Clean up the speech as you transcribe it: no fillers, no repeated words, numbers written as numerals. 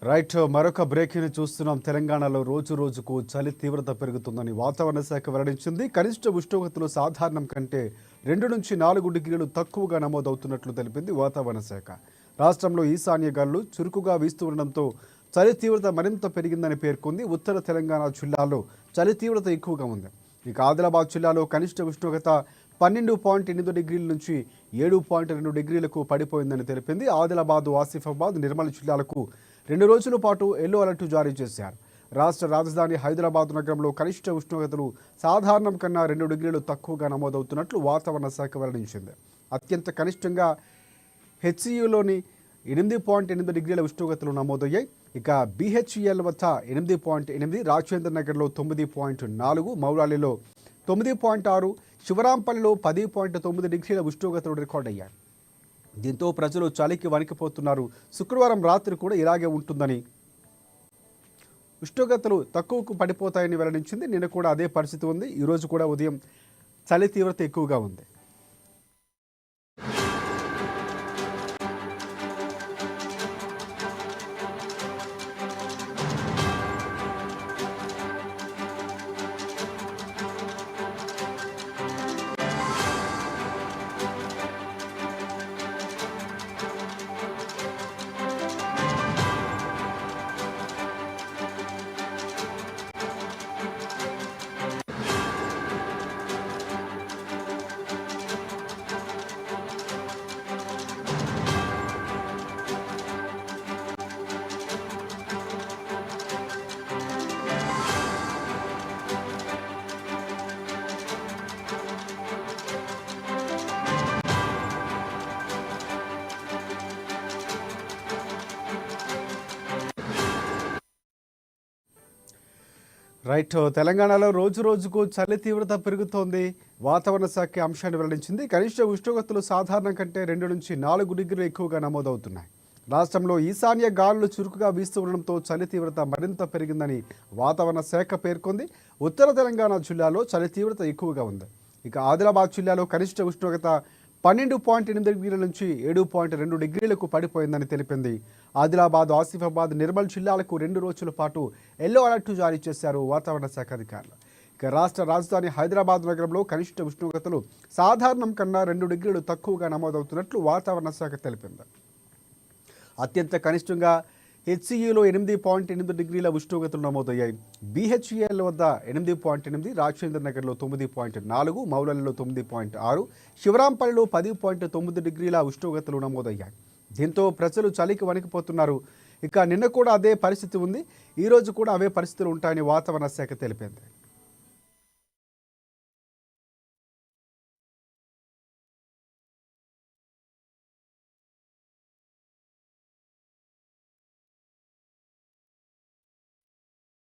Right మరొక breaking చూస్తున్నాం. తెలంగాణలో రోజు రోజుకు చలి తీవ్రత పెరుగుతుందని వాతావరణ శాఖ వెల్లడించింది. కనిష్ట ఉష్ణోగ్రతలు సాధారణం కంటే 2 నుంచి 4 డిగ్రీలు తక్కువగా నమోదవుతున్నట్లు తెలిపింది వాతావరణ శాఖ. రాష్ట్రంలో ఈశాన్య గాలులు చురుకుగా వీస్తూ ఉండడంతో చలి తీవ్రత మరింత పెరిగిందని పేర్కొంది. ఉత్తర తెలంగాణ జిల్లాల్లో చలి తీవ్రత ఎక్కువగా ఉంది. ఇక ఆదిలాబాద్ జిల్లాలో కనిష్ట ఉష్ణోగ్రత 12.8 డిగ్రీల నుంచి 7.2 డిగ్రీలకు పడిపోయిందని తెలిపింది. ఆదిలాబాద్, ఆసిఫాబాద్, నిర్మల్ జిల్లాలకు 2 రోజుల పాటు ఎల్లో అలర్ట్ జారీ చేశారు. రాష్ట్ర రాజధాని హైదరాబాద్ నగరంలో కనిష్ట ఉష్ణోగ్రతలు సాధారణం కన్నా 2 డిగ్రీలు తక్కువగా నమోదవుతున్నట్లు వాతావరణ శాఖ వెల్లడించింది. అత్యంత కనిష్టంగా హెచ్సియులోని 8.8 డిగ్రీల ఉష్ణోగ్రతలు నమోదయ్యాయి. ఇక బిహెచ్ఈఎల్ వద్ద 8.8, రాజేంద్ర నగర్లో 9.4, మౌలాలిలో 9.6, శివరాంపల్లిలో 10.9 డిగ్రీల ఉష్ణోగ్రతలు రికార్డ్ అయ్యాయి. దీంతో ప్రజలు చలికి వణికిపోతున్నారు. శుక్రవారం రాత్రి కూడా ఇలాగే ఉంటుందని, ఉష్ణోగ్రతలు తక్కువకు పడిపోతాయని వెల్లడించింది. నిన్న కూడా అదే పరిస్థితి ఉంది. ఈరోజు కూడా ఉదయం చలి తీవ్రత ఎక్కువగా ఉంది. రైట్ తెలంగాణలో రోజు రోజుకు చలి తీవ్రత పెరుగుతోంది. వాతావరణ శాఖ అంశాన్ని వెల్లడించింది. కనిష్ట ఉష్ణోగ్రతలు సాధారణం కంటే 2 నుంచి 4 డిగ్రీలు ఎక్కువగా నమోదవుతున్నాయి. రాష్ట్రంలో ఈశాన్య గాలులు చురుకుగా వీస్తూ ఉండడంతో చలి తీవ్రత మరింత పెరిగిందని వాతావరణ శాఖ పేర్కొంది. ఉత్తర తెలంగాణ జిల్లాలో చలి తీవ్రత ఎక్కువగా ఉంది. ఇక ఆదిలాబాద్ జిల్లాలో కనిష్ట ఉష్ణోగ్రత 12.8 డిగ్రీల నుంచి 7.2 డిగ్రీలకు పడిపోయిందని తెలిపింది. ఆదిలాబాద్, ఆసిఫాబాద్, నిర్మల్ జిల్లాలకు 2 రోజుల పాటు ఎల్లో అలర్ట్ జారీ చేశారు వాతావరణ శాఖ అధికారులు. ఇక రాష్ట్ర రాజధాని హైదరాబాద్ నగరంలో కనిష్ట ఉష్ణోగ్రతలు సాధారణం కన్నా 2 డిగ్రీలు తక్కువగా నమోదవుతున్నట్లు వాతావరణ శాఖ తెలిపింది. అత్యంత కనిష్టంగా హెచ్సియులో 8.8 డిగ్రీల ఉష్ణోగ్రతలు నమోదయ్యాయి. బిహెచ్ఈఎల్ వద్ద 8.8, రాజేంద్ర నగర్లో 9.4, మౌలాలిలో 9.6, శివరాంపల్లిలో 10.9 డిగ్రీల ఉష్ణోగ్రతలు నమోదయ్యాయి. దీంతో ప్రజలు చలికి వణికిపోతున్నారు. ఇక నిన్న కూడా అదే పరిస్థితి ఉంది. ఈరోజు కూడా అవే పరిస్థితులు ఉంటాయని వాతావరణ శాఖ తెలిపింది.